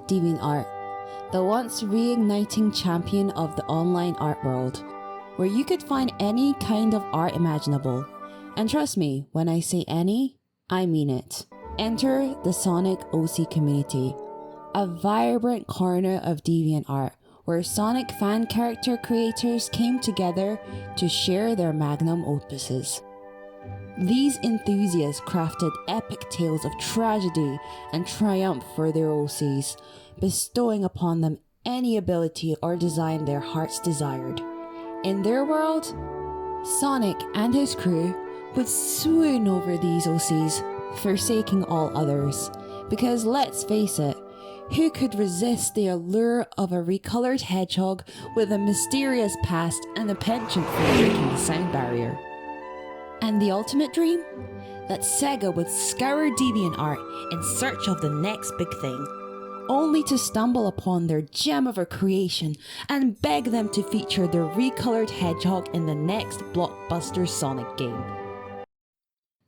DeviantArt, the once reigniting champion of the online art world, where you could find any kind of art imaginable. And trust me, when I say any, I mean it. Enter the Sonic OC community, a vibrant corner of DeviantArt where Sonic fan character creators came together to share their magnum opuses. These enthusiasts crafted epic tales of tragedy and triumph for their OCs, bestowing upon them any ability or design their hearts desired. In their world, Sonic and his crew would swoon over these OCs, forsaking all others. Because let's face it, who could resist the allure of a recolored hedgehog with a mysterious past and a penchant for breaking the sound barrier? And the ultimate dream? That Sega would scour DeviantArt in search of the next big thing, only to stumble upon their gem of a creation and beg them to feature their recolored hedgehog in the next blockbuster Sonic game.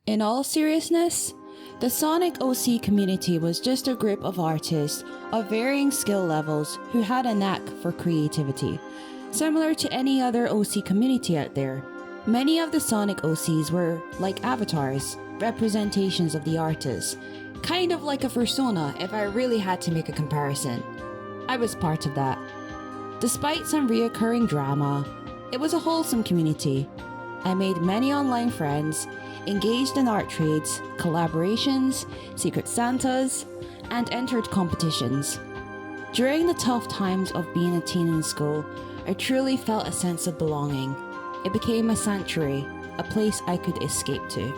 In all seriousness, the Sonic OC community was just a group of artists of varying skill levels who had a knack for creativity, similar to any other OC community out there. Many of the Sonic OCs were like avatars, representations of the artist, kind of like a persona if I really had to make a comparison. I was part of that. Despite some reoccurring drama, it was a wholesome community. I made many online friends, engaged in art trades, collaborations, secret Santas, and entered competitions. During the tough times of being a teen in school, I truly felt a sense of belonging. It became a sanctuary, a place I could escape to.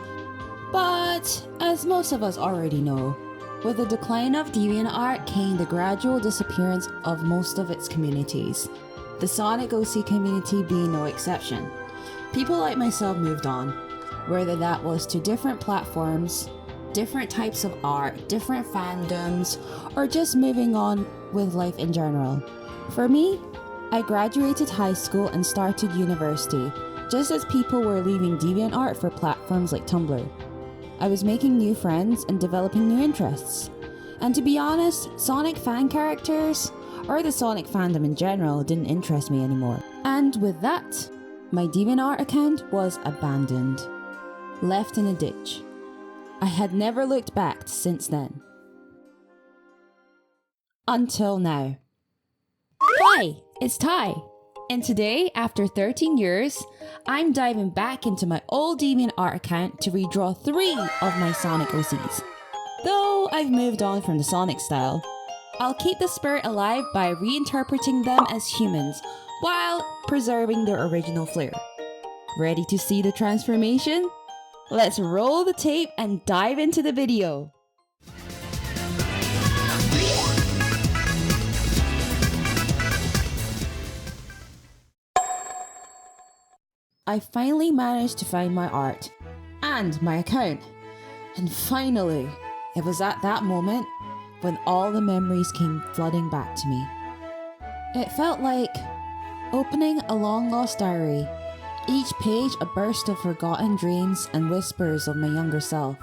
But, as most of us already know, with the decline of DeviantArt came the gradual disappearance of most of its communities, the Sonic OC community being no exception. People like myself moved on, whether that was to different platforms, different types of art, different fandoms, or just moving on with life in general. For me, I graduated high school and started university, just as people were leaving DeviantArt for platforms like Tumblr. I was making new friends and developing new interests. And to be honest, Sonic fan characters, or the Sonic fandom in general, didn't interest me anymore. And with that, my DeviantArt account was abandoned, left in a ditch. I had never looked back since then. Until now. Hi, it's Ty. And today, after 13 years, I'm diving back into my old DeviantArt account to redraw 3 of my Sonic OCs. Though I've moved on from the Sonic style, I'll keep the spirit alive by reinterpreting them as humans while preserving their original flair. Ready to see the transformation? Let's roll the tape and dive into the video. I finally managed to find my art and my account. And finally, it was at that moment when all the memories came flooding back to me. It felt like opening a long lost diary, each page a burst of forgotten dreams and whispers of my younger self.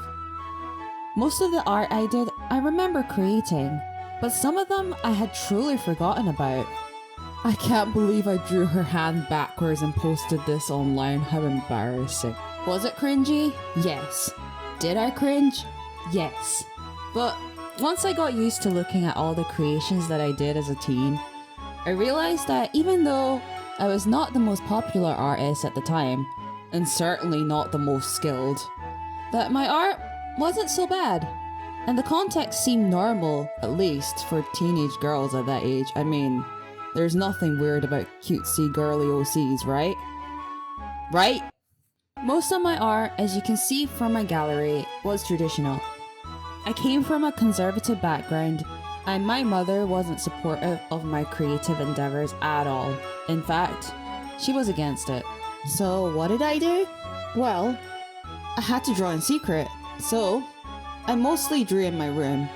Most of the art I did, I remember creating, but some of them I had truly forgotten about. I can't believe I drew her hand backwards and posted this online. How embarrassing. Was it cringy? Yes. Did I cringe? Yes. But once I got used to looking at all the creations that I did as a teen, I realized that even though I was not the most popular artist at the time, and certainly not the most skilled, that my art wasn't so bad. And the context seemed normal, at least for teenage girls at that age. I mean, there's nothing weird about cutesy girly OCs, right? Right? Most of my art, as you can see from my gallery, was traditional. I came from a conservative background, and my mother wasn't supportive of my creative endeavors at all. In fact, she was against it. So what did I do? Well, I had to draw in secret, so I mostly drew in my room.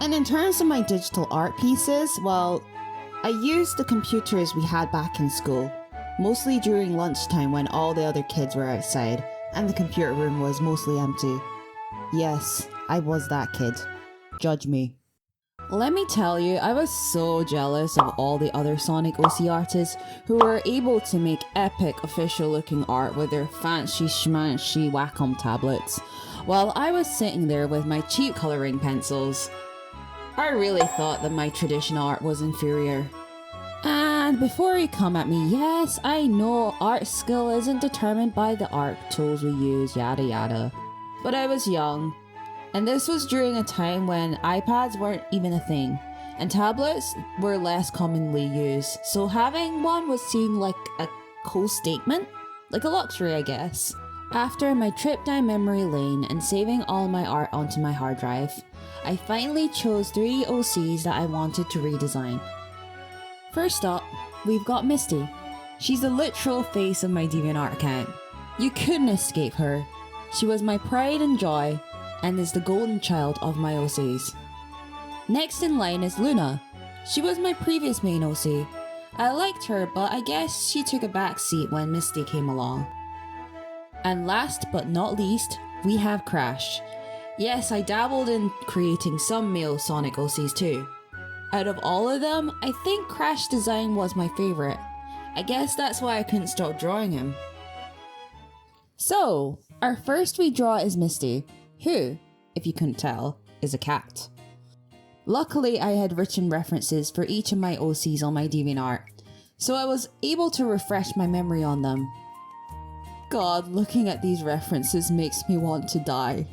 And in terms of my digital art pieces, well, I used the computers we had back in school, mostly during lunchtime when all the other kids were outside, and the computer room was mostly empty. Yes, I was that kid. Judge me. Let me tell you, I was so jealous of all the other Sonic OC artists who were able to make epic official looking art with their fancy schmancy Wacom tablets, while I was sitting there with my cheap colouring pencils. I really thought that my traditional art was inferior. And before you come at me, yes, I know art skill isn't determined by the art tools we use, yada yada. But I was young, and this was during a time when iPads weren't even a thing, and tablets were less commonly used, so having one was seen like a cool statement, like a luxury I guess. After my trip down memory lane and saving all my art onto my hard drive, I finally chose 3 OCs that I wanted to redesign. First up, we've got Mysti. She's the literal face of my DeviantArt account. You couldn't escape her. She was my pride and joy, and is the golden child of my OCs. Next in line is Luna. She was my previous main OC. I liked her, but I guess she took a back seat when Mysti came along. And last but not least, we have Crash. Yes, I dabbled in creating some male Sonic OCs too. Out of all of them, I think Crash design was my favourite. I guess that's why I couldn't stop drawing him. So, our first redraw is Mysti, who, if you couldn't tell, is a cat. Luckily, I had written references for each of my OCs on my DeviantArt, so I was able to refresh my memory on them. God, looking at these references makes me want to die.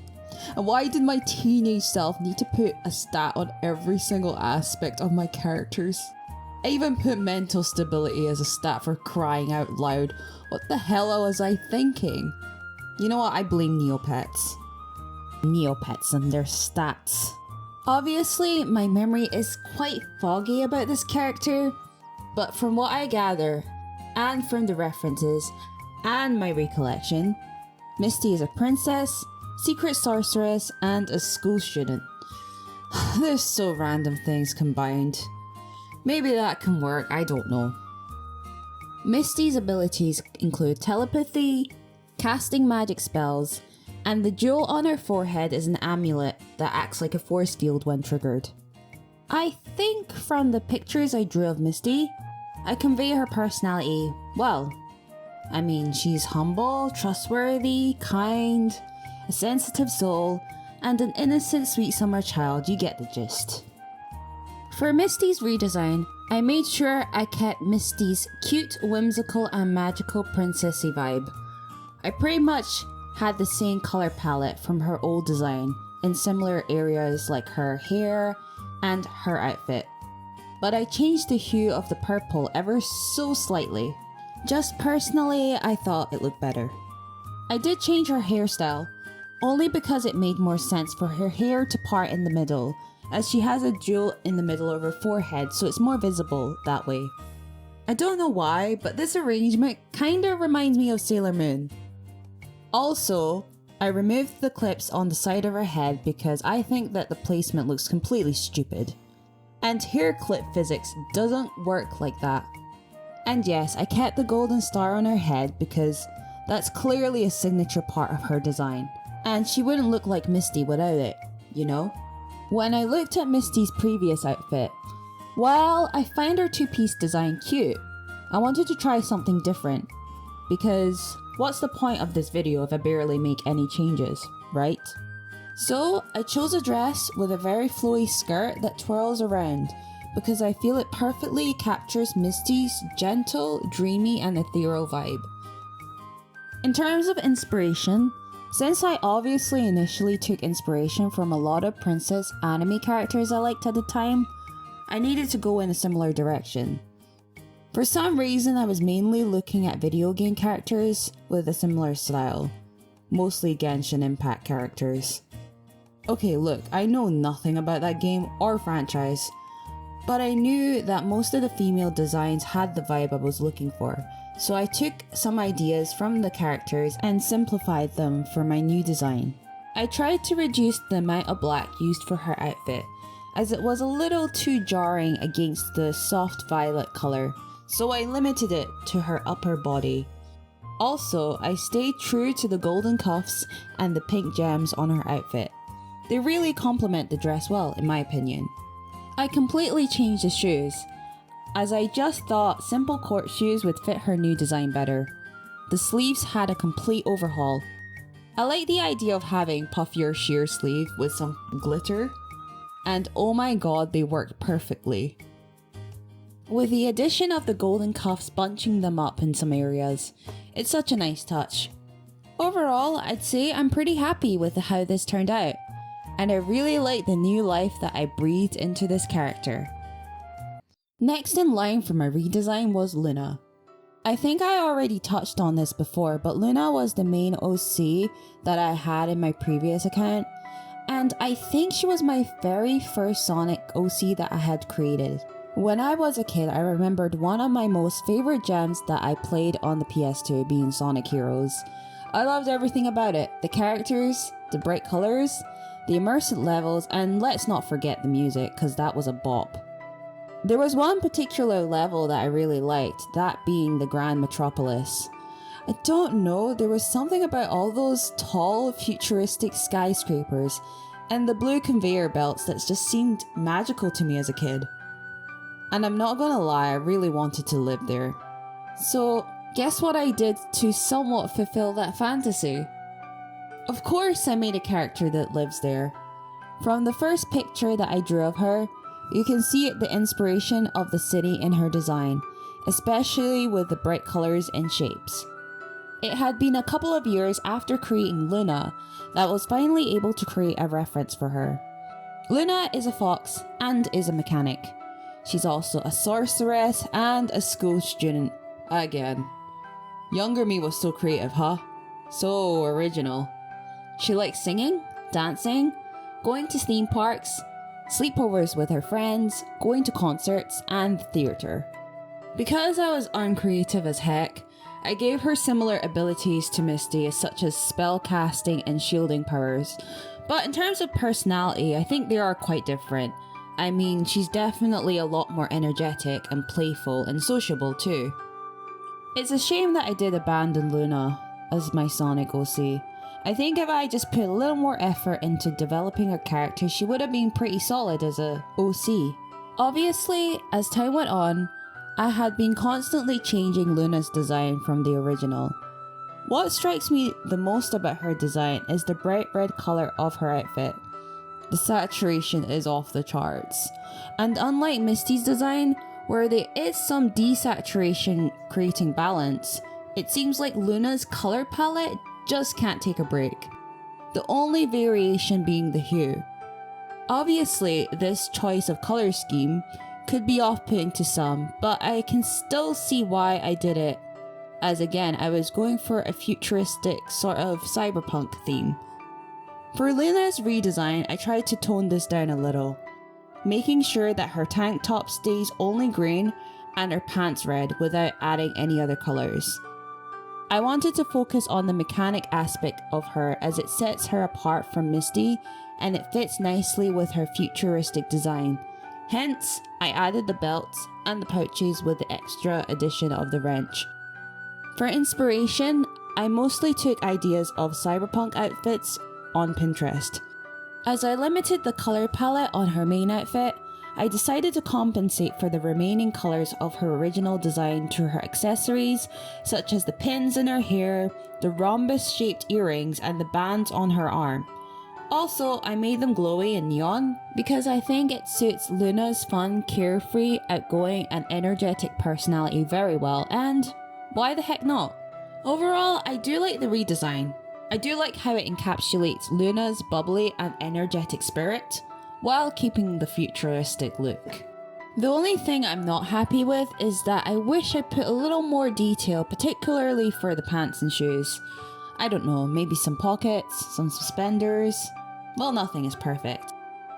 And why did my teenage self need to put a stat on every single aspect of my characters? I even put mental stability as a stat for crying out loud. What the hell was I thinking? You know what, I blame Neopets. Neopets and their stats. Obviously, my memory is quite foggy about this character, but from what I gather, and from the references, and my recollection, Mysti is a princess, secret sorceress, and a school student. There's so random things combined. Maybe that can work, I don't know. Mysti's abilities include telepathy, casting magic spells, and the jewel on her forehead is an amulet that acts like a force field when triggered. I think from the pictures I drew of Mysti, I convey her personality well. I mean, she's humble, trustworthy, kind, a sensitive soul, and an innocent sweet summer child, you get the gist. For Mysti's redesign, I made sure I kept Mysti's cute, whimsical, and magical princessy vibe. I pretty much had the same color palette from her old design in similar areas like her hair and her outfit, but I changed the hue of the purple ever so slightly. Just personally, I thought it looked better. I did change her hairstyle, only because it made more sense for her hair to part in the middle, as she has a jewel in the middle of her forehead, so it's more visible that way. I don't know why, but this arrangement kinda reminds me of Sailor Moon. Also, I removed the clips on the side of her head because I think that the placement looks completely stupid. And hair clip physics doesn't work like that. And yes, I kept the golden star on her head because that's clearly a signature part of her design. And she wouldn't look like Mysti without it, you know? When I looked at Mysti's previous outfit, while I find her two-piece design cute, I wanted to try something different. Because what's the point of this video if I barely make any changes, right? So I chose a dress with a very flowy skirt that twirls around, because I feel it perfectly captures Mysti's gentle, dreamy, and ethereal vibe. In terms of inspiration, since I obviously initially took inspiration from a lot of princess anime characters I liked at the time, I needed to go in a similar direction. For some reason, I was mainly looking at video game characters with a similar style, mostly Genshin Impact characters. Okay, look, I know nothing about that game or franchise, but I knew that most of the female designs had the vibe I was looking for, so I took some ideas from the characters and simplified them for my new design. I tried to reduce the amount of black used for her outfit, as it was a little too jarring against the soft violet colour, so I limited it to her upper body. Also, I stayed true to the golden cuffs and the pink gems on her outfit. They really complement the dress well, in my opinion. I completely changed the shoes, as I just thought simple court shoes would fit her new design better. The sleeves had a complete overhaul. I like the idea of having puffier sheer sleeve with some glitter, and oh my god, they worked perfectly. With the addition of the golden cuffs bunching them up in some areas, it's such a nice touch. Overall, I'd say I'm pretty happy with how this turned out, and I really like the new life that I breathed into this character. Next in line for my redesign was Luna. I think I already touched on this before, but Luna was the main OC that I had in my previous account, and I think she was my very first Sonic OC that I had created. When I was a kid, I remembered one of my most favorite gems that I played on the PS2 being Sonic Heroes. I loved everything about it, the characters, the bright colours, the immersive levels, and let's not forget the music, cause that was a bop. There was one particular level that I really liked, that being the Grand Metropolis. I don't know, there was something about all those tall, futuristic skyscrapers and the blue conveyor belts that just seemed magical to me as a kid. And I'm not gonna lie, I really wanted to live there. So, guess what I did to somewhat fulfill that fantasy? Of course I made a character that lives there. From the first picture that I drew of her, you can see the inspiration of the city in her design, especially with the bright colours and shapes. It had been a couple of years after creating Luna that I was finally able to create a reference for her. Luna is a fox and is a mechanic. She's also a sorceress and a school student. Again. Younger me was so creative, huh? So original. She likes singing, dancing, going to theme parks, sleepovers with her friends, going to concerts, and theatre. Because I was uncreative as heck, I gave her similar abilities to Mysti, such as spell casting and shielding powers. But in terms of personality, I think they are quite different. I mean, she's definitely a lot more energetic and playful and sociable too. It's a shame that I did abandon Luna as my Sonic OC. I think if I just put a little more effort into developing her character, she would have been pretty solid as a OC. Obviously, as time went on, I had been constantly changing Luna's design from the original. What strikes me the most about her design is the bright red colour of her outfit. The saturation is off the charts. And unlike Mysti's design, where there is some desaturation creating balance, it seems like Luna's colour palette just can't take a break. The only variation being the hue. Obviously, this choice of colour scheme could be off-putting to some, but I can still see why I did it, as again, I was going for a futuristic sort of cyberpunk theme. For Luna's redesign, I tried to tone this down a little, making sure that her tank top stays only green and her pants red without adding any other colours. I wanted to focus on the mechanic aspect of her as it sets her apart from Mysti and it fits nicely with her futuristic design. Hence, I added the belts and the pouches with the extra addition of the wrench. For inspiration, I mostly took ideas of cyberpunk outfits on Pinterest. As I limited the colour palette on her main outfit, I decided to compensate for the remaining colours of her original design through her accessories, such as the pins in her hair, the rhombus-shaped earrings, and the bands on her arm. Also, I made them glowy and neon because I think it suits Luna's fun, carefree, outgoing, and energetic personality very well, and why the heck not? Overall, I do like the redesign. I do like how it encapsulates Luna's bubbly and energetic spirit, while keeping the futuristic look. The only thing I'm not happy with is that I wish I put a little more detail, particularly for the pants and shoes. I don't know, maybe some pockets, some suspenders. Well, nothing is perfect.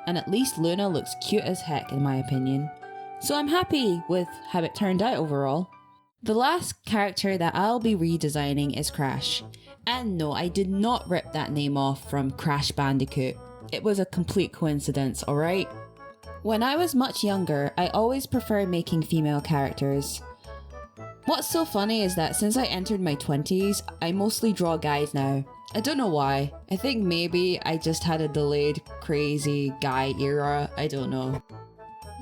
And at least Luna looks cute as heck in my opinion. So I'm happy with how it turned out overall. The last character that I'll be redesigning is Crash. And no, I did not rip that name off from Crash Bandicoot. It was a complete coincidence, alright? When I was much younger, I always preferred making female characters. What's so funny is that since I entered my 20s, I mostly draw guys now. I don't know why. I think maybe I just had a delayed crazy guy era, I don't know.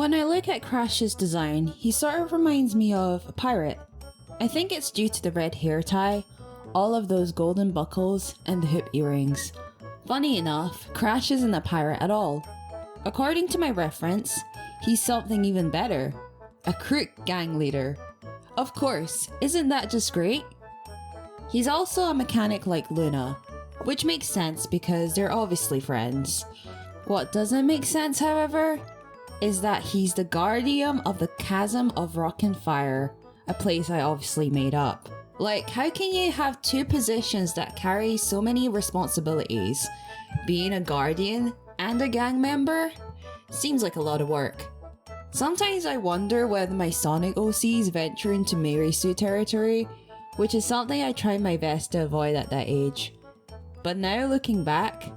When I look at Crash's design, he sort of reminds me of a pirate. I think it's due to the red hair tie, all of those golden buckles, and the hoop earrings. Funny enough, Crash isn't a pirate at all. According to my reference, he's something even better. A crook gang leader. Of course, isn't that just great? He's also a mechanic like Luna, which makes sense because they're obviously friends. What doesn't make sense, however, is that he's the guardian of the Chasm of Rock and Fire, a place I obviously made up. Like, how can you have two positions that carry so many responsibilities? Being a guardian and a gang member? Seems like a lot of work. Sometimes I wonder whether my Sonic OCs venture into Mary Sue territory, which is something I tried my best to avoid at that age. But now looking back,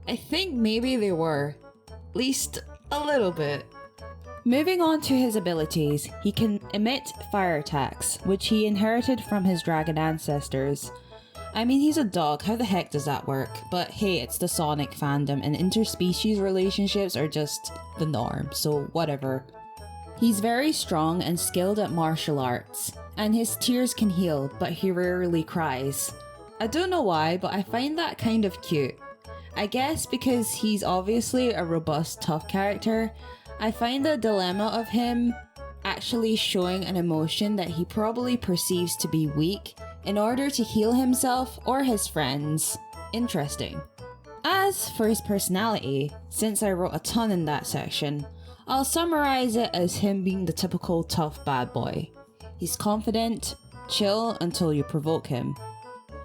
I think maybe they were. At least a little bit. Moving on to his abilities, he can emit fire attacks, which he inherited from his dragon ancestors. I mean, he's a dog, how the heck does that work? But hey, it's the Sonic fandom and interspecies relationships are just the norm, so whatever. He's very strong and skilled at martial arts, and his tears can heal, but he rarely cries. I don't know why, but I find that kind of cute. I guess because he's obviously a robust, tough character, I find the dilemma of him actually showing an emotion that he probably perceives to be weak in order to heal himself or his friends interesting. As for his personality, since I wrote a ton in that section, I'll summarize it as him being the typical tough bad boy. He's confident, chill until you provoke him,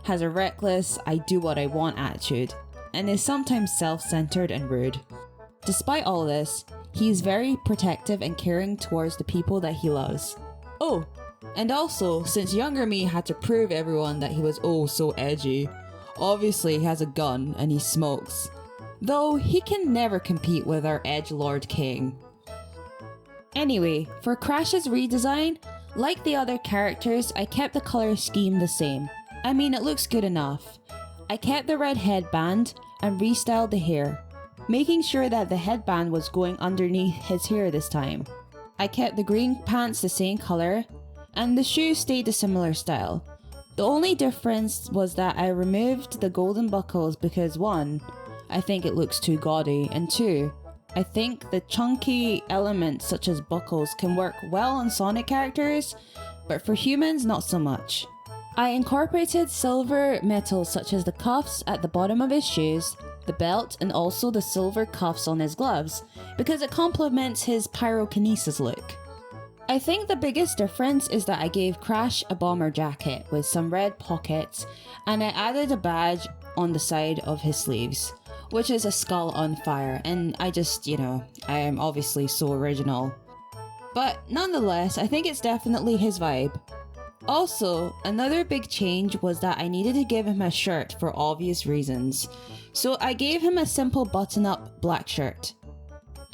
has a reckless, I do what I want attitude, and is sometimes self-centered and rude. Despite all this, he is very protective and caring towards the people that he loves. Oh, and also, since younger me had to prove everyone that he was oh so edgy, obviously he has a gun and he smokes. Though he can never compete with our edgelord king. Anyway, for Crash's redesign, like the other characters, I kept the color scheme the same. I mean, it looks good enough. I kept the red headband and restyled the hair, making sure that the headband was going underneath his hair this time. I kept the green pants the same color, and the shoes stayed a similar style. The only difference was that I removed the golden buckles because 1, I think it looks too gaudy, and 2, I think the chunky elements such as buckles can work well on Sonic characters, but for humans not so much. I incorporated silver metals such as the cuffs at the bottom of his shoes, the belt, and also the silver cuffs on his gloves, because it complements his pyrokinesis look. I think the biggest difference is that I gave Crash a bomber jacket with some red pockets, and I added a badge on the side of his sleeves, which is a skull on fire, and I just, I am obviously so original. But nonetheless, I think it's definitely his vibe. Also, another big change was that I needed to give him a shirt for obvious reasons, so I gave him a simple button-up black shirt.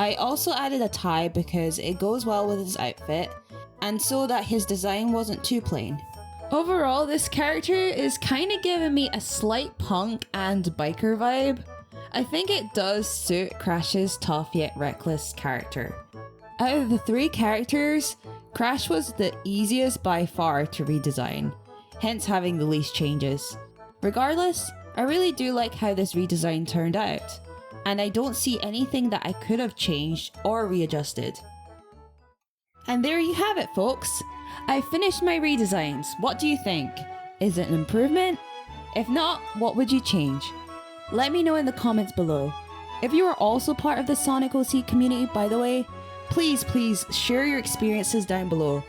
I also added a tie because it goes well with his outfit, and so that his design wasn't too plain. Overall, this character is kinda giving me a slight punk and biker vibe. I think it does suit Crash's tough yet reckless character. Out of the 3 characters, Crash was the easiest by far to redesign, hence having the least changes. Regardless, I really do like how this redesign turned out, and I don't see anything that I could have changed or readjusted. And there you have it, folks. I finished my redesigns. What do you think? Is it an improvement? If not, what would you change? Let me know in the comments below. If you are also part of the Sonic OC community, by the way, please share your experiences down below.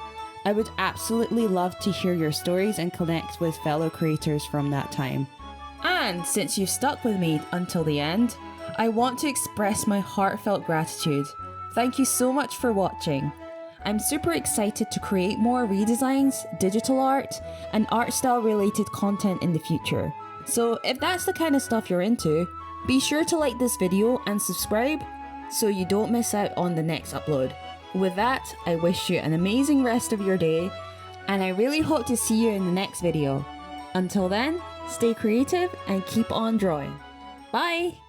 I would absolutely love to hear your stories and connect with fellow creators from that time. And since you've stuck with me until the end, I want to express my heartfelt gratitude. Thank you so much for watching. I'm super excited to create more redesigns, digital art, and art style related content in the future. So if that's the kind of stuff you're into, be sure to like this video and subscribe so you don't miss out on the next upload. With that, I wish you an amazing rest of your day, and I really hope to see you in the next video. Until then, stay creative and keep on drawing. Bye!